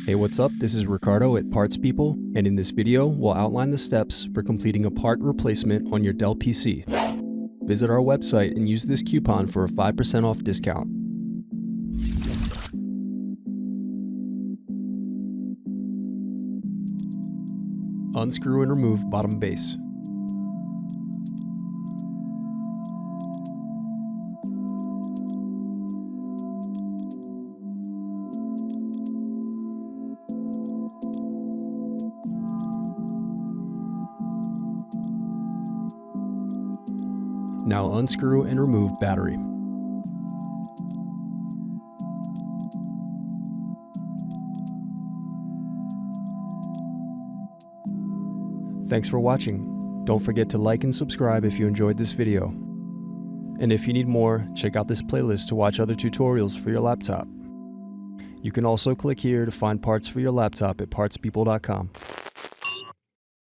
Hey, what's up? This is Ricardo at Parts People, and in this video, we'll outline the steps for completing a part replacement on your Dell PC. Visit our website and use this coupon for a 5% off discount. Unscrew and remove bottom base. Now unscrew and remove battery. Thanks for watching. Don't forget to like and subscribe if you enjoyed this video. And if you need more, check out this playlist to watch other tutorials for your laptop. You can also click here to find parts for your laptop at partspeople.com.